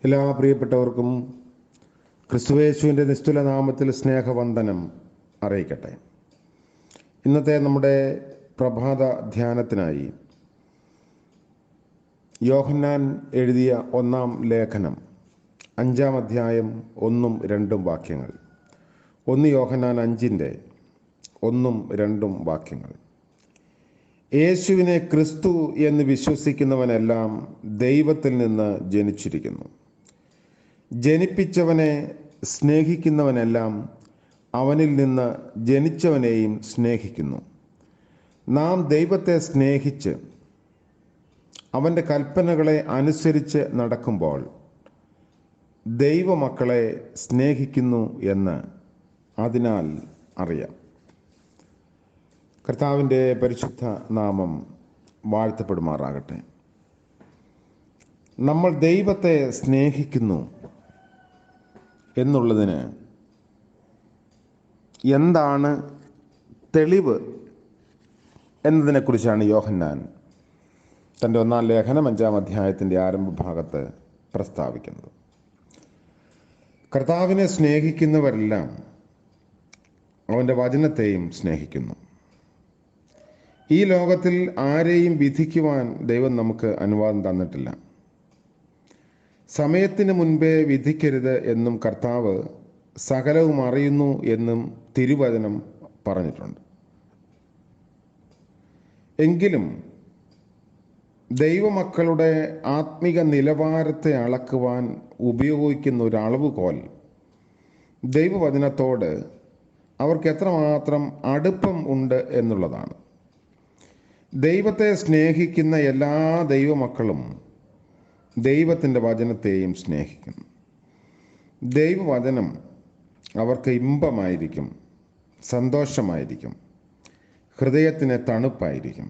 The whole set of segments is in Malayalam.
എല്ലാ പ്രിയപ്പെട്ടവർക്കും ക്രിസ്തുയേശുവിൻ്റെ നിസ്തുല നാമത്തിൽ സ്നേഹവന്ദനം അറിയിക്കട്ടെ. ഇന്നത്തെ നമ്മുടെ പ്രഭാത ധ്യാനത്തിനായി യോഹന്നാൻ എഴുതിയ 1-ാം ലേഖനം 5-ാം അധ്യായം 1-2 വാക്യങ്ങൾ. 1 യോഹന്നാൻ 5-ന്റെ 1-2 വാക്യങ്ങൾ. യേശുവിനെ ക്രിസ്തു എന്ന് വിശ്വസിക്കുന്നവനെല്ലാം ദൈവത്തിൽ നിന്ന് ജനിച്ചിരിക്കുന്നു. ജനിപ്പിച്ചവനെ സ്നേഹിക്കുന്നവനെല്ലാം അവനിൽ നിന്ന് ജനിച്ചവനെയും സ്നേഹിക്കുന്നു. നാം ദൈവത്തെ സ്നേഹിച്ച് അവൻ്റെ കൽപ്പനകളെ അനുസരിച്ച് നടക്കുമ്പോൾ ദൈവമക്കളെ സ്നേഹിക്കുന്നു എന്ന് അതിനാൽ അറിയാം. കർത്താവിൻ്റെ പരിശുദ്ധ നാമം വാഴ്ത്തപ്പെടുമാറാകട്ടെ. നമ്മൾ ദൈവത്തെ സ്നേഹിക്കുന്നു എന്നുള്ളതിന് എന്താണ് തെളിവ് എന്നതിനെക്കുറിച്ചാണ് യോഹന്നാൻ തൻ്റെ 1-ാം ലേഖനം 5-ാം അധ്യായത്തിൻ്റെ ആരംഭ ഭാഗത്ത് പ്രസ്താവിക്കുന്നത്. കർത്താവിനെ സ്നേഹിക്കുന്നവരെല്ലാം അവൻ്റെ വചനത്തെയും സ്നേഹിക്കുന്നു. ഈ ലോകത്തിൽ ആരെയും വിധിക്കുവാൻ ദൈവം നമുക്ക് അനുവാദം തന്നിട്ടില്ല. സമയത്തിന് മുൻപേ വിധിക്കരുത് എന്നും കർത്താവ് സകലവും അറിയുന്നു എന്നും തിരുവചനം പറഞ്ഞിട്ടുണ്ട്. എങ്കിലും ദൈവമക്കളുടെ ആത്മിക നിലവാരത്തെ അളക്കുവാൻ ഉപയോഗിക്കുന്ന ഒരു അളവുകോൽ ദൈവവചനത്തോട് അവർക്ക് എത്രമാത്രം അടുപ്പം ഉണ്ട് എന്നുള്ളതാണ്. ദൈവത്തെ സ്നേഹിക്കുന്ന എല്ലാ ദൈവമക്കളും ദൈവത്തിൻ്റെ വചനത്തെയും സ്നേഹിക്കുന്നു. ദൈവവചനം അവർക്ക് ഇമ്പമായിരിക്കും, സന്തോഷമായിരിക്കും, ഹൃദയത്തിന് തണുപ്പായിരിക്കും.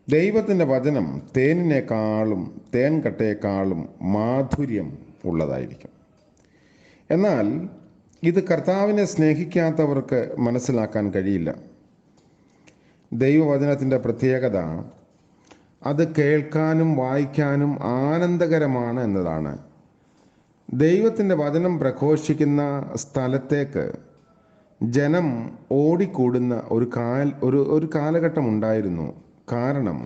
ദൈവത്തിൻ്റെ വചനം തേൻകട്ടയേക്കാളും മാധുര്യം ഉള്ളതായിരിക്കും. എന്നാൽ ഇത് കർത്താവിനെ സ്നേഹിക്കാത്തവർക്ക് മനസ്സിലാക്കാൻ കഴിയില്ല. ദൈവവചനത്തിൻ്റെ പ്രത്യേകത അത് കേൾക്കാനും വായിക്കാനും ആനന്ദകരമാണ് എന്നതാണ്. ദൈവത്തിൻ്റെ വചനം പ്രഘോഷിക്കുന്ന സ്ഥലത്തേക്ക് ജനം ഓടിക്കൂടുന്ന ഒരു കാലഘട്ടം ഉണ്ടായിരുന്നു. കാരണം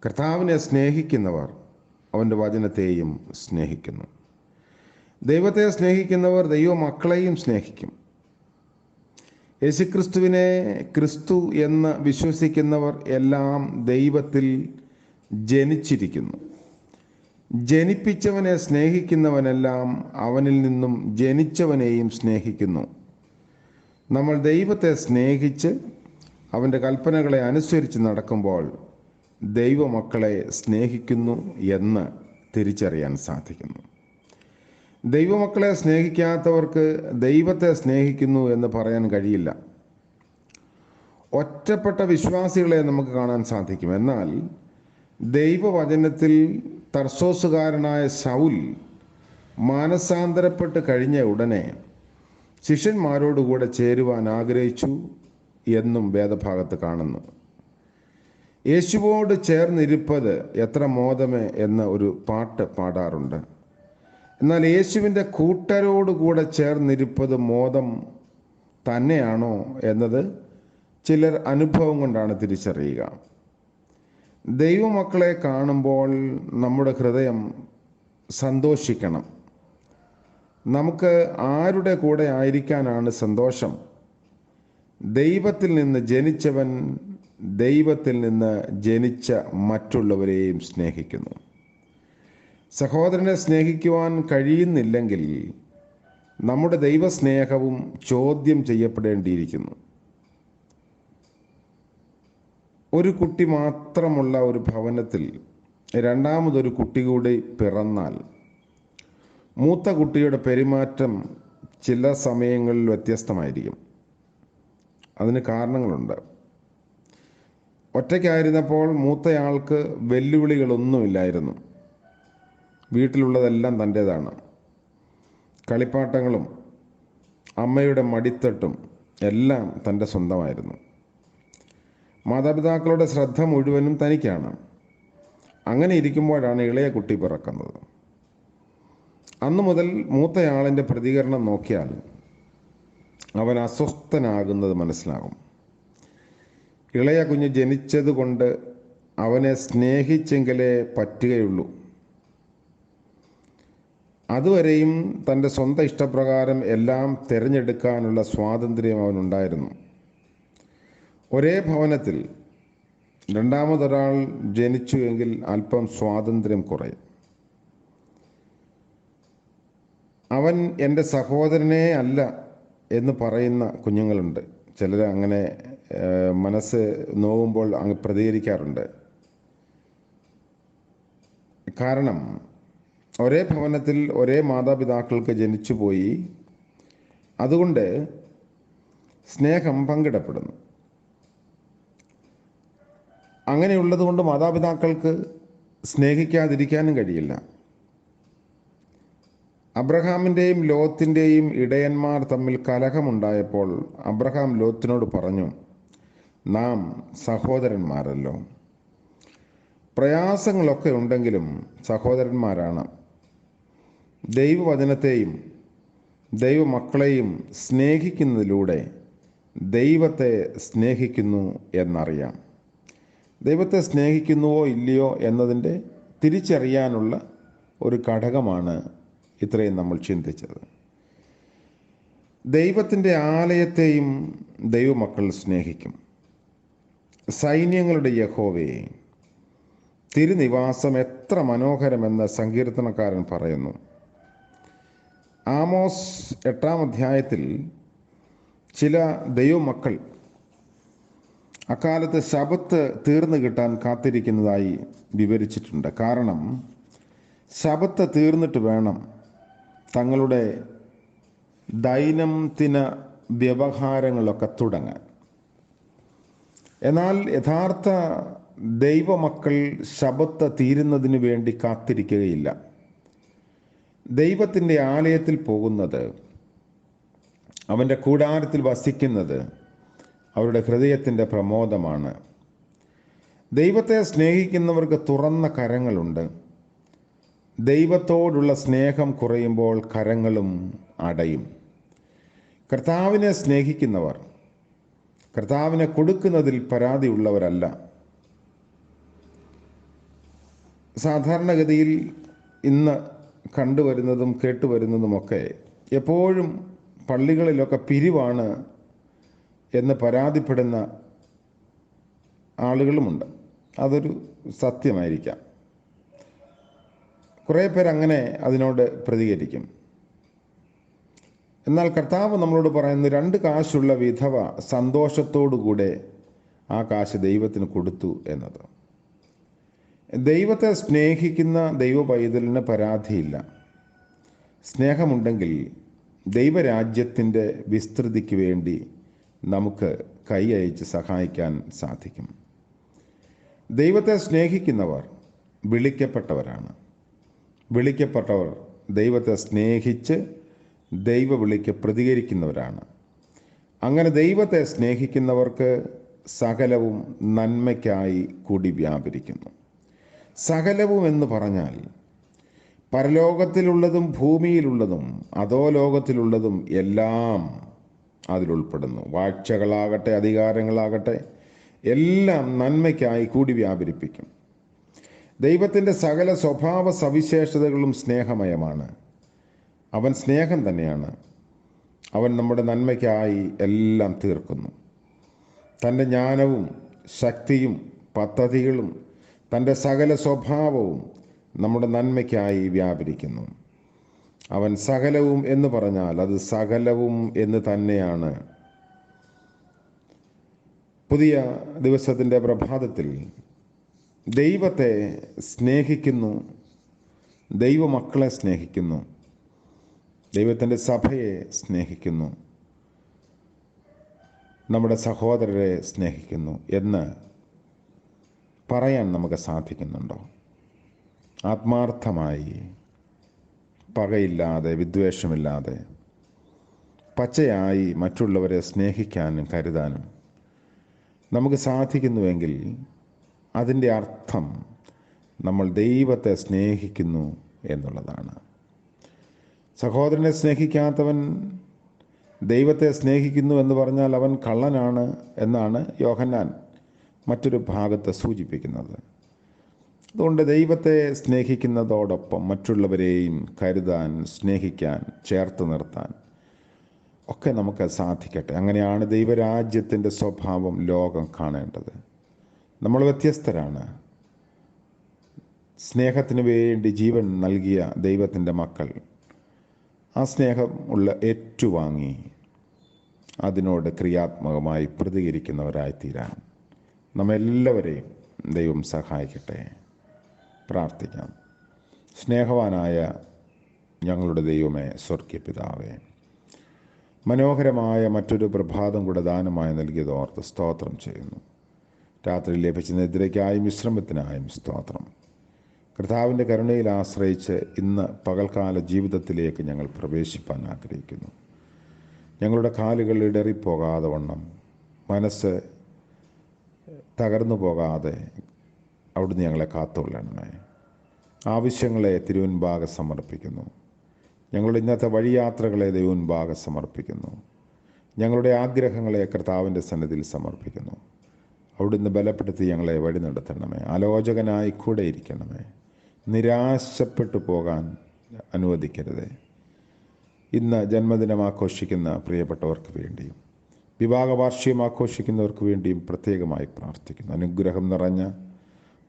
കർത്താവിനെ സ്നേഹിക്കുന്നവർ അവൻ്റെ വചനത്തെയും സ്നേഹിക്കുന്നു. ദൈവത്തെ സ്നേഹിക്കുന്നവർ ദൈവമക്കളെയും സ്നേഹിക്കും. യേശുക്രിസ്തുവിനെ ക്രിസ്തു എന്ന് വിശ്വസിക്കുന്നവർ എല്ലാം ദൈവത്തിൽ ജനിച്ചിരിക്കുന്നു. ജനിപ്പിച്ചവനെ സ്നേഹിക്കുന്നവനെല്ലാം അവനിൽ നിന്നും ജനിച്ചവനെയും സ്നേഹിക്കുന്നു. നമ്മൾ ദൈവത്തെ സ്നേഹിച്ച് അവൻ്റെ കൽപ്പനകളെ അനുസരിച്ച് നടക്കുമ്പോൾ ദൈവമക്കളെ സ്നേഹിക്കുന്നു എന്ന് തിരിച്ചറിയാൻ സാധിക്കുന്നു. ദൈവമക്കളെ സ്നേഹിക്കാത്തവർക്ക് ദൈവത്തെ സ്നേഹിക്കുന്നു എന്ന് പറയാൻ കഴിയില്ല. ഒറ്റപ്പെട്ട വിശ്വാസികളെ നമുക്ക് കാണാൻ സാധിക്കും. എന്നാൽ ദൈവവചനത്തിൽ തർസോസുകാരനായ ശൗൽ മാനസാന്തരപ്പെട്ട് കഴിഞ്ഞ ഉടനെ ശിഷ്യന്മാരോടുകൂടെ ചേരുവാൻ ആഗ്രഹിച്ചു എന്നും വേദഭാഗത്ത് കാണുന്നു. യേശുവോട് ചേർന്നിരിപ്പത് എത്ര മോദമേ എന്ന ഒരു പാട്ട് പാടാറുണ്ട്. എന്നാൽ യേശുവിൻ്റെ കൂട്ടരോടുകൂടെ ചേർന്നിരിപ്പത് മോദം തന്നെയാണോ എന്നത് ചിലർ അനുഭവം കൊണ്ടാണ് തിരിച്ചറിയുക. ദൈവമക്കളെ കാണുമ്പോൾ നമ്മുടെ ഹൃദയം സന്തോഷിക്കണം. നമുക്ക് ആരുടെ കൂടെ ആയിരിക്കാനാണ് സന്തോഷം? ദൈവത്തിൽ നിന്ന് ജനിച്ചവൻ ദൈവത്തിൽ നിന്ന് ജനിച്ച മറ്റുള്ളവരെയും സ്നേഹിക്കുന്നു. സഹോദരനെ സ്നേഹിക്കുവാൻ കഴിയുന്നില്ലെങ്കിൽ നമ്മുടെ ദൈവസ്നേഹവും ചോദ്യം ചെയ്യപ്പെടേണ്ടിയിരിക്കുന്നു. ഒരു കുട്ടി മാത്രമുള്ള ഒരു ഭവനത്തിൽ രണ്ടാമതൊരു കുട്ടി കൂടി പിറന്നാൽ മൂത്ത കുട്ടിയുടെ പെരുമാറ്റം ചില സമയങ്ങളിൽ വ്യത്യസ്തമായിരിക്കും. അതിന് കാരണങ്ങളുണ്ട്. ഒറ്റയ്ക്കായിരുന്നപ്പോൾ മൂത്തയാൾക്ക് വെല്ലുവിളികളൊന്നുമില്ലായിരുന്നു. വീട്ടിലുള്ളതെല്ലാം തൻ്റേതാണ്. കളിപ്പാട്ടങ്ങളും അമ്മയുടെ മടിത്തട്ടും എല്ലാം തൻ്റെ സ്വന്തമായിരുന്നു. മാതാപിതാക്കളുടെ ശ്രദ്ധ മുഴുവനും തനിക്കാണ്. അങ്ങനെ ഇരിക്കുമ്പോഴാണ് ഇളയ കുട്ടി പിറക്കുന്നത്. അന്നു മുതൽ മൂത്തയാളിൻ്റെ പ്രതികരണം നോക്കിയാൽ അവൻ അസ്വസ്ഥനാകുന്നത് മനസ്സിലാകും. ഇളയ കുഞ്ഞ് ജനിച്ചതുകൊണ്ട് അവനെ സ്നേഹിച്ചെങ്കിലേ പറ്റുകയുള്ളൂ. അതുവരെയും തൻ്റെ സ്വന്തം ഇഷ്ടപ്രകാരം എല്ലാം തിരഞ്ഞെടുക്കാനുള്ള സ്വാതന്ത്ര്യം അവനുണ്ടായിരുന്നു. ഒരേ ഭവനത്തിൽ രണ്ടാമതൊരാൾ ജനിച്ചു എങ്കിൽ അല്പം സ്വാതന്ത്ര്യം കുറയും. അവൻ എൻ്റെ സഹോദരനേ അല്ല എന്ന് പറയുന്ന കുഞ്ഞുങ്ങളുണ്ട്. ചിലർ അങ്ങനെ മനസ്സ് നോവുമ്പോൾ അങ്ങ് പ്രതികരിക്കാറുണ്ട്. കാരണം ഒരേ ഭവനത്തിൽ ഒരേ മാതാപിതാക്കൾക്ക് ജനിച്ചുപോയി, അതുകൊണ്ട് സ്നേഹം പങ്കിടപ്പെടുന്നു. അങ്ങനെയുള്ളത് കൊണ്ട് മാതാപിതാക്കൾക്ക് സ്നേഹിക്കാതിരിക്കാനും കഴിയില്ല. അബ്രഹാമിൻ്റെയും ലോത്തിൻ്റെയും ഇടയന്മാർ തമ്മിൽ കലഹമുണ്ടായപ്പോൾ അബ്രഹാം ലോത്തിനോട് പറഞ്ഞു, നാം സഹോദരന്മാരല്ലോ. പ്രയാസങ്ങളൊക്കെ ഉണ്ടെങ്കിലും സഹോദരന്മാരാണ്. ദൈവവചനത്തെയും ദൈവമക്കളെയും സ്നേഹിക്കുന്നതിലൂടെ ദൈവത്തെ സ്നേഹിക്കുന്നു എന്നറിയാം. ദൈവത്തെ സ്നേഹിക്കുന്നുവോ ഇല്ലയോ എന്നതിൻ്റെ തിരിച്ചറിയാനുള്ള ഒരു ഘടകമാണ് ഇത്രയും നമ്മൾ ചിന്തിച്ചത്. ദൈവത്തിൻ്റെ ആലയത്തെയും ദൈവമക്കൾ സ്നേഹിക്കും. സൈന്യങ്ങളുടെ യഹോവയെ, തിരുനിവാസം എത്ര മനോഹരമെന്ന് സങ്കീർത്തനക്കാരൻ പറയുന്നു. ആമോസ് 8-ാം അധ്യായത്തിൽ ചില ദൈവമക്കൾ അക്കാലത്ത് ശബത്ത് തീർന്നു കിട്ടാൻ കാത്തിരിക്കുന്നതായി വിവരിച്ചിട്ടുണ്ട്. കാരണം ശബത്ത് തീർന്നിട്ട് വേണം തങ്ങളുടെ ദൈനംദിന വ്യവഹാരങ്ങളൊക്കെ തുടങ്ങാൻ. എന്നാൽ യഥാർത്ഥ ദൈവമക്കൾ ശബത്ത് തീരുന്നതിന് വേണ്ടി കാത്തിരിക്കുകയില്ല. ദൈവത്തിൻ്റെ ആലയത്തിൽ പോകുന്നത്, അവൻ്റെ കൂടാരത്തിൽ വസിക്കുന്നത് അവരുടെ ഹൃദയത്തിൻ്റെ പ്രമോദമാണ്. ദൈവത്തെ സ്നേഹിക്കുന്നവർക്ക് തുറന്ന കരങ്ങളുണ്ട്. ദൈവത്തോടുള്ള സ്നേഹം കുറയുമ്പോൾ കരങ്ങളും അടയും. കർത്താവിനെ സ്നേഹിക്കുന്നവർ കർത്താവിനെ കൊടുക്കുന്നതിൽ പരാതിയുള്ളവരല്ല. സാധാരണഗതിയിൽ ഇന്ന് കണ്ടുവരുന്നതും കേട്ടുവരുന്നതുമൊക്കെ എപ്പോഴും പള്ളികളിലൊക്കെ പിരിവാണ് എന്ന് പരാതിപ്പെടുന്ന ആളുകളുമുണ്ട്. അതൊരു സത്യമായിരിക്കാം. കുറേ പേരങ്ങനെ അതിനോട് പ്രതികരിക്കും. എന്നാൽ കർത്താവ് നമ്മളോട് പറയുന്നത്, 2 കാശുള്ള വിധവ സന്തോഷത്തോടുകൂടെ ആ കാശ് ദൈവത്തിന് കൊടുത്തു എന്നത്. ദൈവത്തെ സ്നേഹിക്കുന്ന ദൈവ പൈതലിന് പരാതിയില്ല. സ്നേഹമുണ്ടെങ്കിൽ ദൈവരാജ്യത്തിൻ്റെ വിസ്തൃതിക്ക് വേണ്ടി നമുക്ക് കൈ അയച്ച് സഹായിക്കാൻ സാധിക്കും. ദൈവത്തെ സ്നേഹിക്കുന്നവർ വിളിക്കപ്പെട്ടവരാണ്. വിളിക്കപ്പെട്ടവർ ദൈവത്തെ സ്നേഹിച്ച് ദൈവ വിളിക്ക് പ്രതികരിക്കുന്നവരാണ്. അങ്ങനെ ദൈവത്തെ സ്നേഹിക്കുന്നവർക്ക് സകലവും നന്മയ്ക്കായി കൂടി വ്യാപരിക്കുന്നു. സകലവും എന്ന് പറഞ്ഞാൽ പരലോകത്തിലുള്ളതും ഭൂമിയിലുള്ളതും അധോലോകത്തിലുള്ളതും എല്ലാം അതിലുൾപ്പെടുന്നു. വാഴ്ചകളാകട്ടെ അധികാരങ്ങളാകട്ടെ എല്ലാം നന്മയ്ക്കായി കൂടി വ്യാപരിപ്പിക്കും. ദൈവത്തിൻ്റെ സകല സ്വഭാവ സവിശേഷതകളും സ്നേഹമയമാണ്. അവൻ സ്നേഹം തന്നെയാണ്. അവൻ നമ്മുടെ നന്മയ്ക്കായി എല്ലാം തീർക്കുന്നു. തൻ്റെ ജ്ഞാനവും ശക്തിയും പദ്ധതികളും തൻ്റെ സകല സ്വഭാവവും നമ്മുടെ നന്മയ്ക്കായി വ്യാപരിക്കുന്നു. അവൻ സകലവും എന്ന് പറഞ്ഞാൽ അത് സകലവും എന്ന് തന്നെയാണ്. പുതിയ ദിവസത്തിൻ്റെ പ്രഭാതത്തിൽ ദൈവത്തെ സ്നേഹിക്കുന്നു, ദൈവമക്കളെ സ്നേഹിക്കുന്നു, ദൈവത്തിൻ്റെ സഭയെ സ്നേഹിക്കുന്നു, നമ്മുടെ സഹോദരരെ സ്നേഹിക്കുന്നു എന്ന് പറയാൻ നമുക്ക് സാധിക്കുന്നുണ്ടോ? ആത്മാർത്ഥമായി, പകയില്ലാതെ, വിദ്വേഷമില്ലാതെ, പച്ചയായി മറ്റുള്ളവരെ സ്നേഹിക്കാനും കരുതാനും നമുക്ക് സാധിക്കുന്നുവെങ്കിൽ അതിൻ്റെ അർത്ഥം നമ്മൾ ദൈവത്തെ സ്നേഹിക്കുന്നു എന്നുള്ളതാണ്. സഹോദരനെ സ്നേഹിക്കാത്തവൻ ദൈവത്തെ സ്നേഹിക്കുന്നു എന്ന് പറഞ്ഞാൽ അവൻ കള്ളനാണ് എന്നാണ് യോഹന്നാൻ മറ്റൊരു ഭാഗത്ത് സൂചിപ്പിക്കുന്നത്. അതുകൊണ്ട് ദൈവത്തെ സ്നേഹിക്കുന്നതോടൊപ്പം മറ്റുള്ളവരെയും കരുതാൻ, സ്നേഹിക്കാൻ, ചേർത്ത് നിർത്താൻ ഒക്കെ നമുക്ക് സാധിക്കട്ടെ. അങ്ങനെയാണ് ദൈവരാജ്യത്തിൻ്റെ സ്വഭാവം ലോകം കാണേണ്ടത്. നമ്മൾ വ്യത്യസ്തരാണ്. സ്നേഹത്തിന് വേണ്ടി ജീവൻ നൽകിയ ദൈവത്തിൻ്റെ മക്കൾ ആ സ്നേഹം ഏറ്റുവാങ്ങി അതിനോട് ക്രിയാത്മകമായി പ്രതികരിക്കുന്നവരായി തീരാൻ നമ്മെല്ലാവരെയും ദൈവം സഹായിക്കട്ടെ. പ്രാർത്ഥിക്കാം. സ്നേഹവാനായ ഞങ്ങളുടെ ദൈവമേ, സ്വർഗീയ പിതാവേ, മനോഹരമായ മറ്റൊരു പ്രഭാതം കൂടെ ദാനമായി നൽകിയത് ഓർത്ത് സ്തോത്രം ചെയ്യുന്നു. രാത്രി ലഭിച്ച നിദ്രയ്ക്കായും വിശ്രമത്തിനായും സ്തോത്രം. കർത്താവിൻ്റെ കരുണയിൽ ആശ്രയിച്ച് ഇന്ന് പകൽക്കാല ജീവിതത്തിലേക്ക് ഞങ്ങൾ പ്രവേശിപ്പാൻ ആഗ്രഹിക്കുന്നു. ഞങ്ങളുടെ കാലുകൾ ഇടറിപ്പോകാതെ വണ്ണം, മനസ്സ് തകർന്നു പോകാതെ അവിടുന്ന് ഞങ്ങളെ കാത്തുകൊള്ളണമേ. ആവശ്യങ്ങളെ തിരുവൻപാകെ സമർപ്പിക്കുന്നു. ഞങ്ങളുടെ ഇന്നത്തെ വഴിയാത്രകളെ ദൈവൻപാകെ സമർപ്പിക്കുന്നു. ഞങ്ങളുടെ ആഗ്രഹങ്ങളെ കർത്താവിൻ്റെ സന്നിധിയിൽ സമർപ്പിക്കുന്നു. അവിടുന്ന് ബലപ്പെടുത്തി ഞങ്ങളെ വഴി നടത്തണമേ. ആലോചകനായി കൂടെ ഇരിക്കണമേ. നിരാശപ്പെട്ടു പോകാൻ അനുവദിക്കരുതേ. ഇന്ന് ജന്മദിനം ആഘോഷിക്കുന്ന പ്രിയപ്പെട്ടവർക്ക് വേണ്ടിയും വിവാഹ വാർഷികം ആഘോഷിക്കുന്നവർക്ക് വേണ്ടിയും പ്രത്യേകമായി പ്രാർത്ഥിക്കുന്നു. അനുഗ്രഹം നിറഞ്ഞ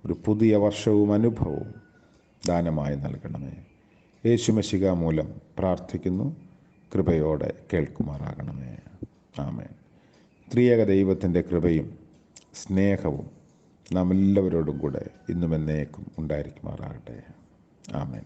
ഒരു പുതിയ വർഷവും അനുഭവവും ദാനമായി നൽകണമേ. യേശുമശിഹ മൂലം പ്രാർത്ഥിക്കുന്നു. കൃപയോടെ കേൾക്കുമാറാകണമേ. ആമേൻ. ത്രിയേക ദൈവത്തിൻ്റെ കൃപയും സ്നേഹവും നാം എല്ലാവരോടും കൂടെ ഇന്നും എന്നേക്കും ഉണ്ടായിരിക്കുമാറാകട്ടെ. ആമേൻ.